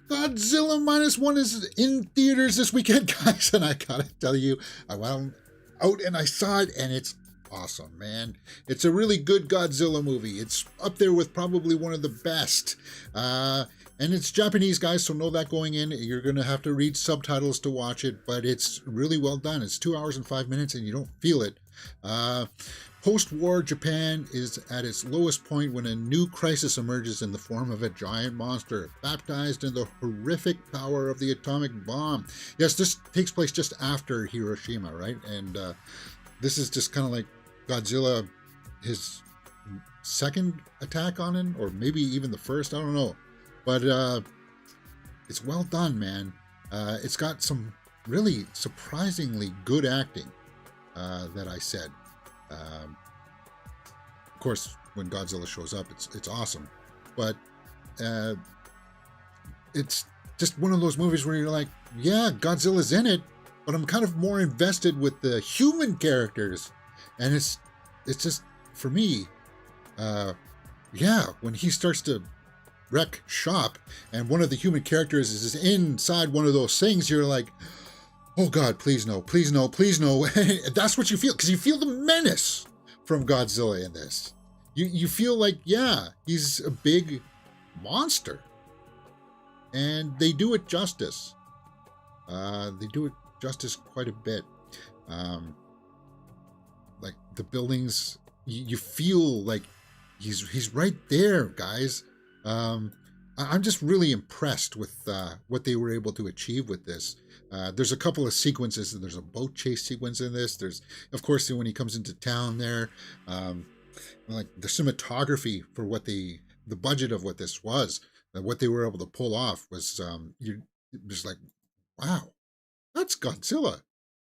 Godzilla Minus One is in theaters this weekend, guys, and I gotta tell you, I went out and I saw it, and it's awesome, man. It's a really good Godzilla movie. It's up there with probably one of the best. And it's Japanese, guys, so know that going in. You're going to have to read subtitles to watch it, but it's really well done. It's 2 hours and 5 minutes, and you don't feel it. Post-war Japan is at its lowest point when a new crisis emerges in the form of a giant monster, baptized in the horrific power of the atomic bomb. Yes, this takes place just after Hiroshima, right? And this is just kind of like Godzilla, his second attack on him, or maybe even the first, I don't know. But it's well done, man. It's got some really surprisingly good acting, that I said. Of course, when Godzilla shows up, it's awesome. But it's just one of those movies where you're like, yeah, Godzilla's in it, but I'm kind of more invested with the human characters. And it's just, for me, yeah, when he starts to wreck shop and one of the human characters is inside one of those things, you're like, oh God, please no, please no, please no. That's what you feel, because you feel the menace from Godzilla in this. You feel like, yeah, he's a big monster. And they do it justice. They do it justice quite a bit. Like the buildings, you feel like he's right there, guys. I'm just really impressed with what they were able to achieve with this. There's a couple of sequences. There's a boat chase sequence in this. There's, of course, when he comes into town there, like the cinematography for what the budget of what this was, what they were able to pull off was, you're just like, wow, that's Godzilla.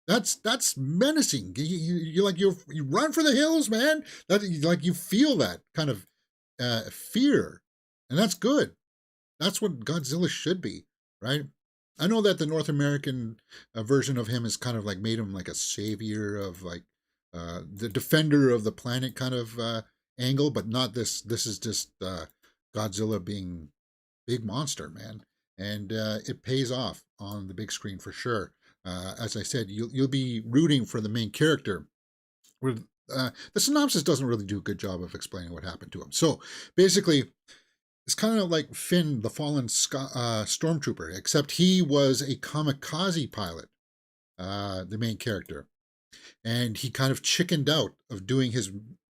That's menacing. You run for the hills, man. That, like, you feel that kind of fear, and that's good. That's what Godzilla should be, right? I know that the North American version of him is kind of like made him like a savior of like the defender of the planet kind of angle, but not this. This is just Godzilla being big monster, man, and it pays off on the big screen for sure. As I said, you'll be rooting for the main character. The synopsis doesn't really do a good job of explaining what happened to him. So basically, it's kind of like Finn, the fallen stormtrooper, except he was a kamikaze pilot, the main character. And he kind of chickened out of doing his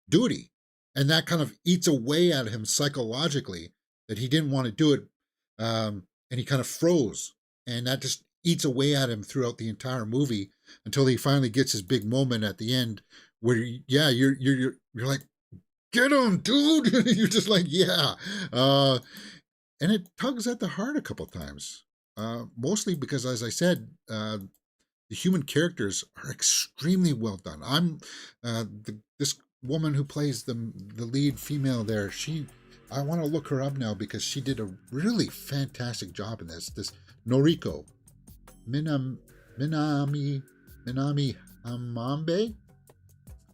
duty. And that kind of eats away at him psychologically, that he didn't want to do it. And he kind of froze. And that just eats away at him throughout the entire movie until he finally gets his big moment at the end where, yeah, you're like, get him, dude. You're just like, yeah. And it tugs at the heart a couple times. Mostly because, as I said, the human characters are extremely well done. This woman who plays the lead female there, I want to look her up now because she did a really fantastic job in this. This Noriko Minami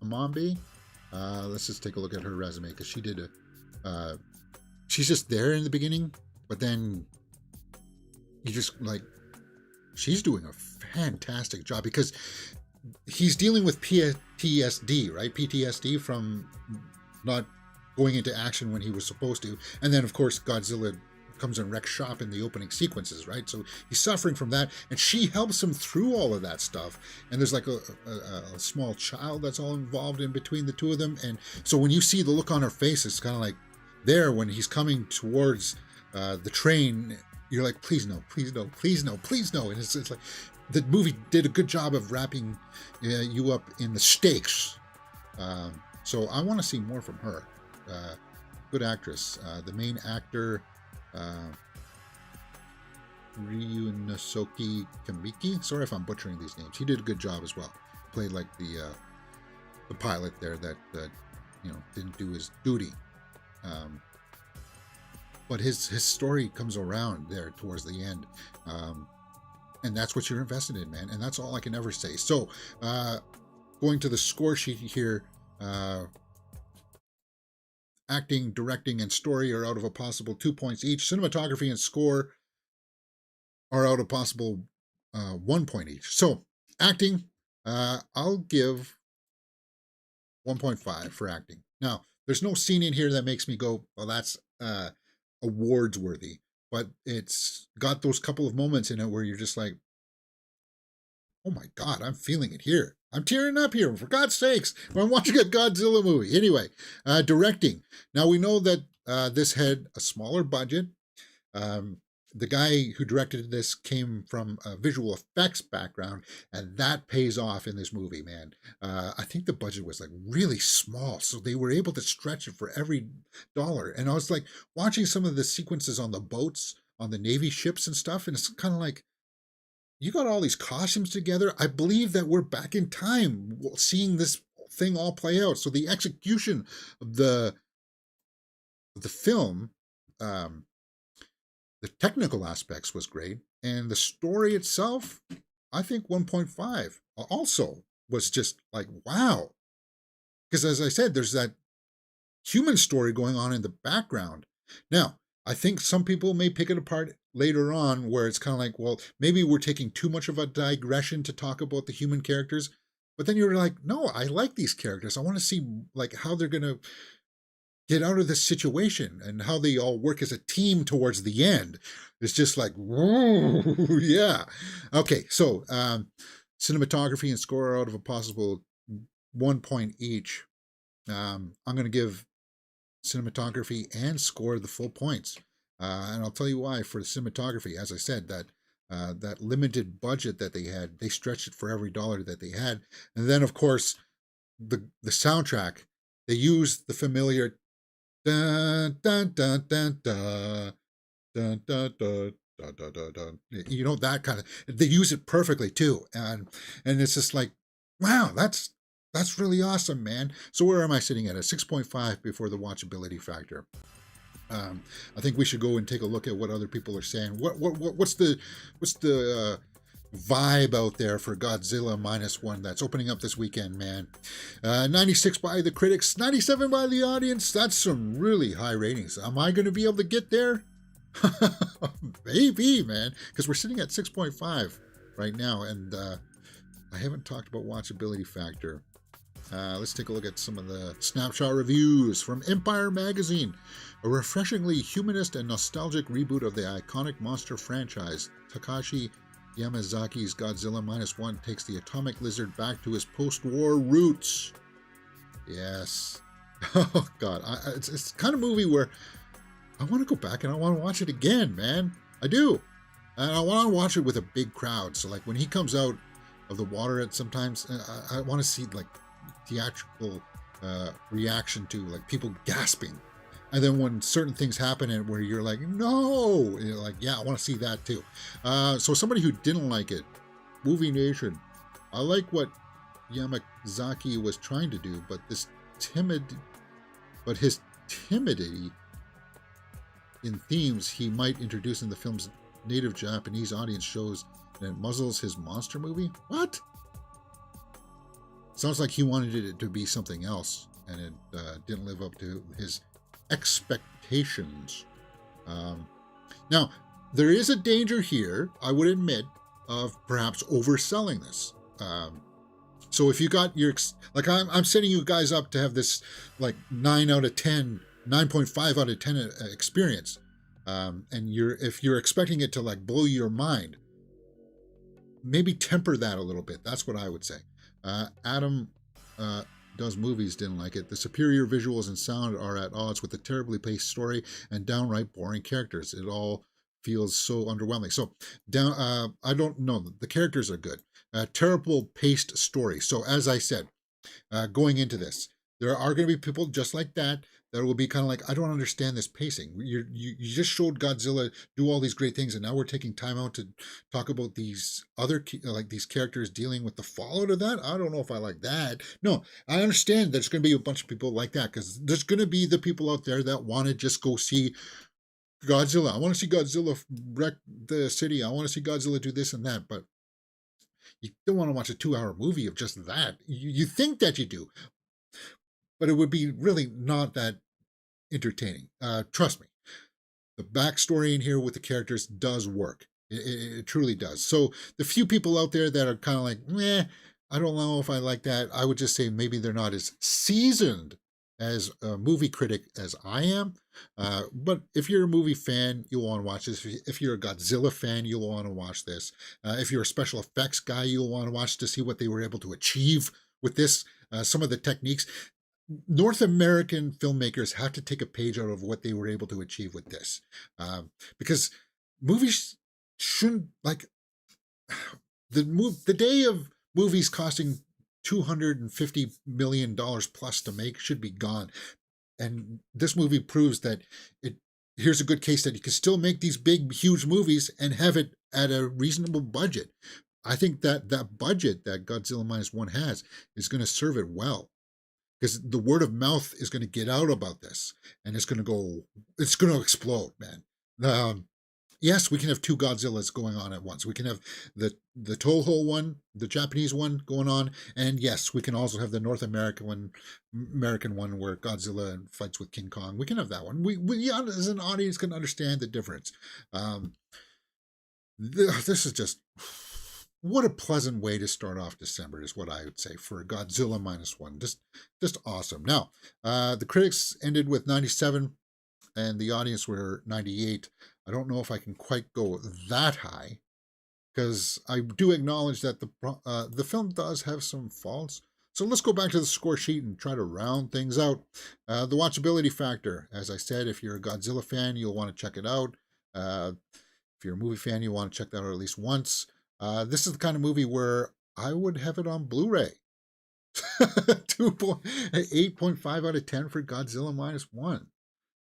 Amambe. Let's just take a look at her resume because she did she's just there in the beginning, but then you just like, she's doing a fantastic job because he's dealing with PTSD, right? PTSD from not going into action when he was supposed to. And then, of course, Godzilla comes and wrecks shop in the opening sequences, right? So he's suffering from that, and she helps him through all of that stuff. And there's like a small child that's all involved in between the two of them. And so when you see the look on her face, it's kind of like there when he's coming towards the train, you're like, please no, please no, please no, please no. And it's like the movie did a good job of wrapping you up in the stakes. So I want to see more from her. Good actress. The main actor, Ryunosuke Kamiki. Sorry if I'm butchering these names. He did a good job as well. Played like the pilot there that didn't do his duty. But his story comes around there towards the end, and that's what you're invested in, man. And that's all I can ever say. So, going to the score sheet here. Acting, directing, and story are out of a possible 2 points each. Cinematography and score are out a possible 1 point each. So acting, I'll give 1.5 for acting. Now, there's no scene in here that makes me go, well, that's awards worthy, but it's got those couple of moments in it where you're just like, oh my God, I'm feeling it here. I'm tearing up here, for God's sakes. I'm watching a Godzilla movie. Anyway, directing. Now, we know that this had a smaller budget. Um, the guy who directed this came from a visual effects background, and that pays off in this movie, man. I think the budget was like really small, so they were able to stretch it for every dollar. And I was like watching some of the sequences on the boats, on the Navy ships and stuff, and it's kind of like, you got all these costumes together. I believe that we're back in time seeing this thing all play out. So the execution of the film, um, the technical aspects was great, and the story itself, I think 1.5 also was just like, wow. Because as I said, there's that human story going on in the background. Now, I think some people may pick it apart later on where it's kind of like, well, maybe we're taking too much of a digression to talk about the human characters. But then you're like, no, I like these characters. I want to see like how they're going to get out of this situation and how they all work as a team towards the end. It's just like, whoa, yeah. Okay, so cinematography and score out of a possible 1 point each. I'm going to give cinematography and score the full points. And I'll tell you why. For the cinematography, as I said, that limited budget that they had, they stretched it for every dollar that they had. And then, of course, the soundtrack, they used the familiar dun dun dun dun dun dun dun dun. Dun, dun, dun, dun. You know, that kind of, they use it perfectly too, and it's just like, wow, that's really awesome, man. So where am I sitting at? A 6.5 before the watchability factor. I think we should go and take a look at what other people are saying. What's the vibe out there for Godzilla Minus One that's opening up this weekend, man? 96 by the critics, 97 by the audience. That's some really high ratings. Am I going to be able to get there? Maybe, man, because we're sitting at 6.5 right now, and I haven't talked about watchability factor. Let's take a look at some of the snapshot reviews from Empire Magazine. A refreshingly humanist and nostalgic reboot of the iconic monster franchise. Takashi Yamazaki's Godzilla Minus One takes the atomic lizard back to his post-war roots. Yes. Oh, God. It's the kind of movie where I want to go back and I want to watch it again, man. I do. And I want to watch it with a big crowd. So, like, when he comes out of the water sometimes, I want to see, like, theatrical reaction to, like, people gasping. And then when certain things happen and where you're like, no, you're like, yeah, I want to see that too. So somebody who didn't like it, Movie Nation, I like what Yamazaki was trying to do, but his timidity in themes he might introduce in the film's native Japanese audience shows that it muzzles his monster movie. What? Sounds like he wanted it to be something else, and it didn't live up to his expectations. Now, there is a danger here, I would admit, of perhaps overselling this. So if you got your, like, I'm setting you guys up to have this, like, 9 out of 10, 9.5 out of 10 experience. And if you're expecting it to, like, blow your mind, maybe temper that a little bit. That's what I would say. Adam Does Movies didn't like it. The superior visuals and sound are at odds with the terribly paced story and downright boring characters. It all feels so underwhelming. So I don't know. The characters are good. Terrible paced story. So as I said, going into this, there are going to be people just like that will be kind of like, I don't understand this pacing. You just showed Godzilla do all these great things, and now we're taking time out to talk about these other, like, these characters dealing with the fallout of that. I don't know if I like that. No, I understand there's going to be a bunch of people like that, because there's going to be the people out there that want to just go see Godzilla. I want to see Godzilla wreck the city. I want to see Godzilla do this and that, but you don't want to watch a 2-hour movie of just that. You think that you do, but it would be really not that entertaining. Trust me, the backstory in here with the characters does work. It truly does. So the few people out there that are kind of like, meh, I don't know if I like that, I would just say maybe they're not as seasoned as a movie critic as I am. But if you're a movie fan, you'll want to watch this. If you're a Godzilla fan, you'll want to watch this. If you're a special effects guy, you'll want to watch to see what they were able to achieve with this. Some of the techniques. North American filmmakers have to take a page out of what they were able to achieve with this, because movies shouldn't like the day of movies costing $250 million plus to make should be gone. And this movie proves that it. Here's a good case that you can still make these big, huge movies and have it at a reasonable budget. I think that that budget that Godzilla Minus One has is going to serve it well, because the word of mouth is going to get out about this, and it's going to explode, man. Yes, we can have two Godzillas going on at once. We can have the Toho one, the Japanese one going on, and yes, we can also have the North American one where Godzilla fights with King Kong. We can have that one. We as an audience can understand the difference. This is just what a pleasant way to start off December is what I would say for Godzilla Minus One. Just awesome. Now, the critics ended with 97 and the audience were 98. I don't know if I can quite go that high, because I do acknowledge that the film does have some faults. So let's go back to the score sheet and try to round things out. The watchability factor, as I said, if you're a Godzilla fan, you'll want to check it out. If you're a movie fan, you want to check that out at least once. This is the kind of movie where I would have it on Blu-ray. 8.5 out of 10 for Godzilla Minus One.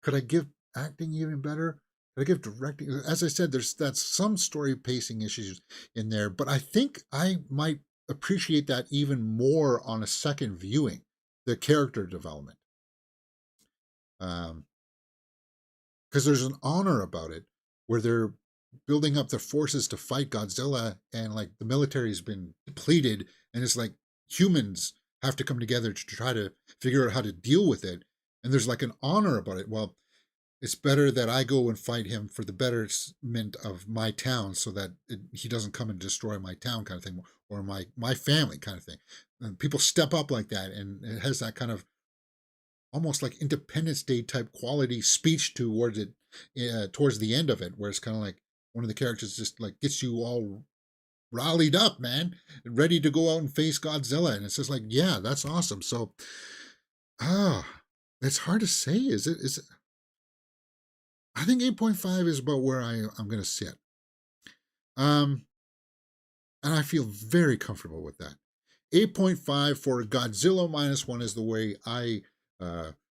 Could I give acting even better? Could I give directing? As I said, that's some story pacing issues in there, but I think I might appreciate that even more on a second viewing, the character development. Because there's an honor about it where they're building up their forces to fight Godzilla, and like the military's been depleted, and it's like humans have to come together to try to figure out how to deal with it. And there's like an honor about it. Well, it's better that I go and fight him for the betterment of my town, so that he doesn't come and destroy my town, kind of thing, or my family, kind of thing. And people step up like that, and it has that kind of almost like Independence Day type quality speech towards it, towards the end of it, where it's kind of like one of the characters just like gets you all rallied up, man, and ready to go out and face Godzilla. And it's just like, yeah, that's awesome. So, it's hard to say. Is it? I think 8.5 is about where I'm going to sit. And I feel very comfortable with that. 8.5 for Godzilla Minus One is the way I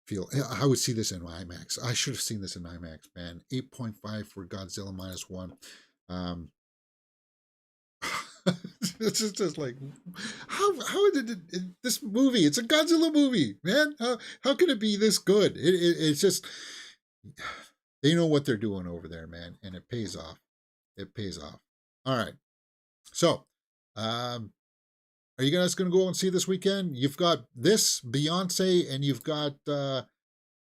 feel. I would see this in IMAX. I should have seen this in IMAX, man. 8.5 for Godzilla Minus One. It's just like, how did this movie? It's a Godzilla movie, man. How can it be this good? It's just, they know what they're doing over there, man, and it pays off. It pays off. All right. So, are you guys going to go and see this weekend? You've got this, Beyonce, and you've got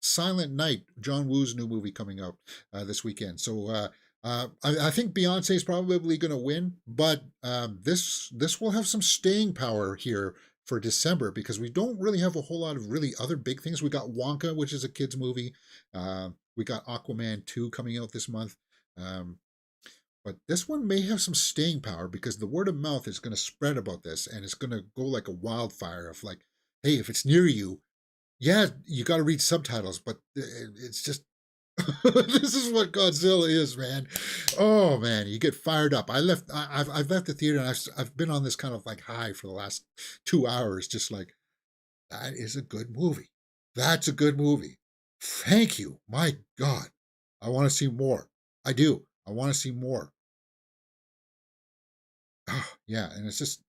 Silent Night, John Woo's new movie coming out this weekend. So I think Beyonce is probably going to win, but this will have some staying power here for December, because we don't really have a whole lot of really other big things. We got Wonka, which is a kids movie. We got Aquaman 2 coming out this month. But this one may have some staying power, because the word of mouth is going to spread about this, and it's going to go like a wildfire of like, hey, if it's near you, yeah, you got to read subtitles, but it's just, this is what Godzilla is, man. Oh man, you get fired up. I've left the theater, and I've been on this kind of like high for the last 2 hours, just like, that is a good movie. That's a good movie. Thank you. My God. I want to see more. I do. I want to see more. Oh, yeah, and it's just,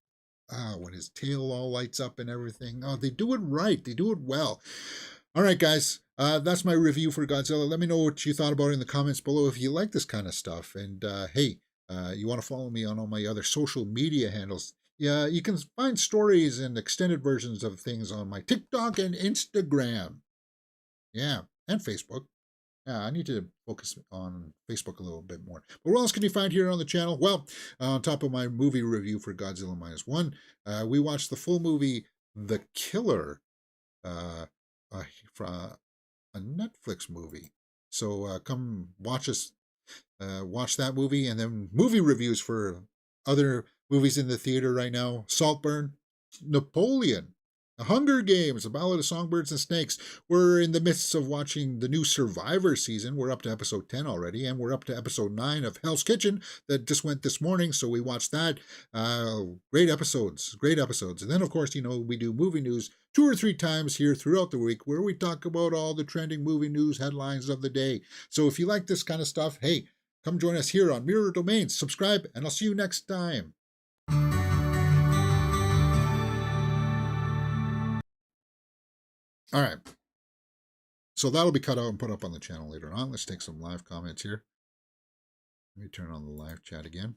when his tail all lights up and everything. Oh, they do it right. They do it well. All right, guys. That's my review for Godzilla. Let me know what you thought about it in the comments below if you like this kind of stuff. And hey, you want to follow me on all my other social media handles. Yeah, you can find stories and extended versions of things on my TikTok and Instagram. Yeah, and Facebook. Yeah, I need to focus on Facebook a little bit more. But what else can you find here on the channel? Well, on top of my movie review for Godzilla Minus One, we watched the full movie The Killer uh, from a Netflix movie. So come watch us watch that movie, and then movie reviews for other movies in the theater right now. Saltburn, Napoleon, The Hunger Games, A Ballad of Songbirds and Snakes. We're in the midst of watching the new Survivor season. We're up to episode 10 already, and we're up to episode 9 of Hell's Kitchen that just went this morning, so we watched that. Great episodes, great episodes. And then, of course, we do movie news 2 or 3 times here throughout the week where we talk about all the trending movie news headlines of the day. So if you like this kind of stuff, hey, come join us here on Mirror Domains. Subscribe, and I'll see you next time. All right. So that'll be cut out and put up on the channel later on. Let's take some live comments here. Let me turn on the live chat again.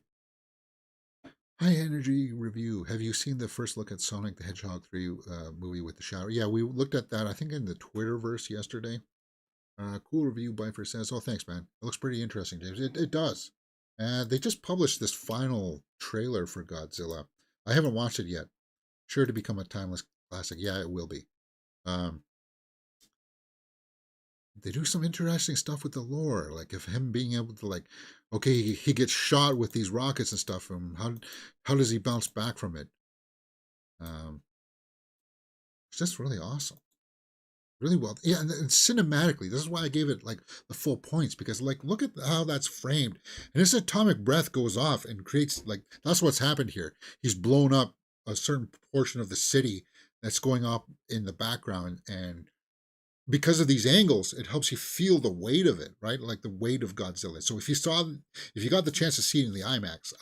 High Energy Review. Have you seen the first look at Sonic the Hedgehog 3 movie with the shower? Yeah, we looked at that, I think, in the Twitterverse yesterday. Cool review, Bifer says. Oh, thanks, man. It looks pretty interesting, James. It does. They just published this final trailer for Godzilla. I haven't watched it yet. Sure to become a timeless classic. Yeah, it will be. They do some interesting stuff with the lore, like of him being able to, like, okay, he gets shot with these rockets and stuff. How does he bounce back from it? It's just really awesome. Really well. Yeah, and cinematically, this is why I gave it like the full points, because like look at how that's framed. And this atomic breath goes off and creates, like, that's what's happened here. He's blown up a certain portion of the city that's going up in the background, and because of these angles, it helps you feel the weight of it, right? Like the weight of Godzilla. So if you got the chance to see it in the IMAX,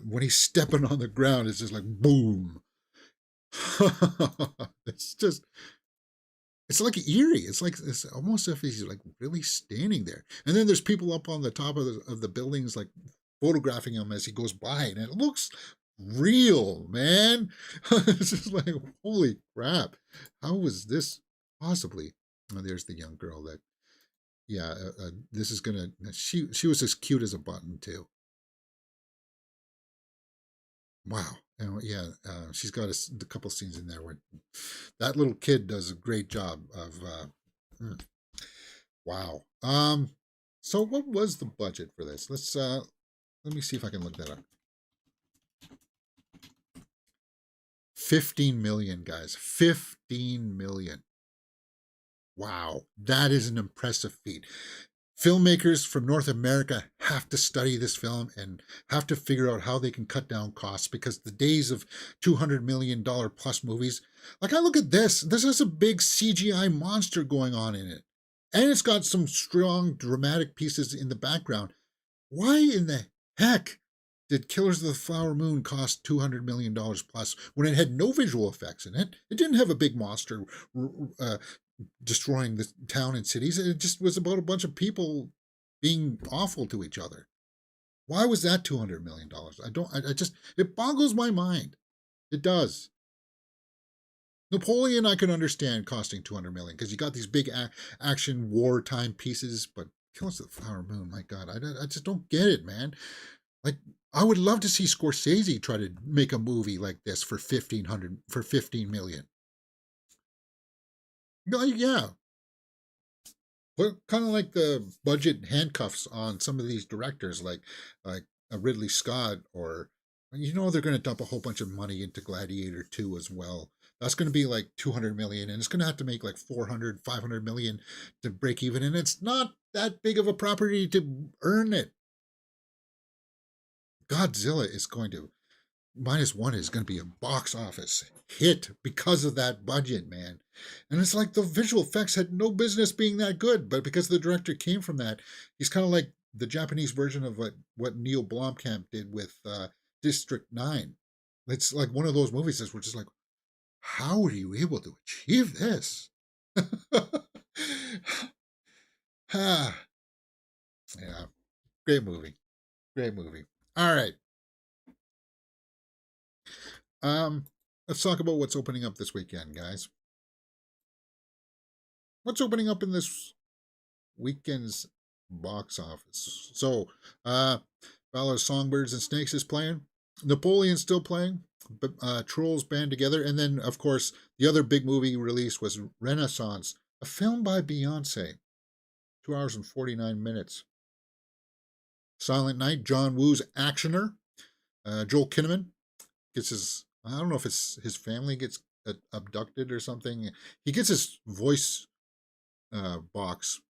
when he's stepping on the ground, it's just like boom. It's just, it's like eerie. It's almost as if he's like really standing there. And then there's people up on the top of the buildings, like photographing him as he goes by, and it looks real, man. It's just like, holy crap! How was this possibly? Oh, there's the young girl that, yeah. This is gonna. She was as cute as a button too. Wow. Yeah, she's got a couple scenes in there where that little kid does a great job of. Mm, wow. So what was the budget for this? Let me see if I can look that up. 15 million, guys. 15 million. Wow, that is an impressive feat. Filmmakers from North America have to study this film and have to figure out how they can cut down costs, because the days of $200 million plus movies, like, I look at this has a big CGI monster going on in it. And it's got some strong dramatic pieces in the background. Why in the heck did Killers of the Flower Moon cost $200 million plus when it had no visual effects in it? It didn't have a big monster uh, destroying the town and cities. It just was about a bunch of people being awful to each other. Why was that $200 million? I just, it boggles my mind. It does. Napoleon, I can understand costing 200 million because you got these big action wartime pieces, but Killers of the Flower Moon, my God, I just don't get it, man. Like, I would love to see Scorsese try to make a movie like this for 15 million. Yeah, but kind of like the budget handcuffs on some of these directors, like a Ridley Scott, or they're going to dump a whole bunch of money into Gladiator 2 as well. That's going to be like 200 million, and it's going to have to make like 400, 500 million to break even, and it's not that big of a property to earn it. Godzilla is going to Minus One is going to be a box office hit because of that budget, man. And it's like the visual effects had no business being that good, but because the director came from that, he's kind of like the Japanese version of what Neil Blomkamp did with District 9. It's like one of those movies that's we're just like, how are you able to achieve this? Ah, yeah, great movie. Great movie. All right. Um, let's talk about what's opening up this weekend, guys. What's opening up in this weekend's box office. So, Ballad of Songbirds and Snakes is playing. Napoleon's still playing. But Trolls band together, and then of course the other big movie release was Renaissance, a film by Beyonce, 2 hours and 49 minutes. Silent Night, John Woo's actioner. Joel Kinnaman gets his, I don't know if it's his family gets abducted or something. He gets his voice box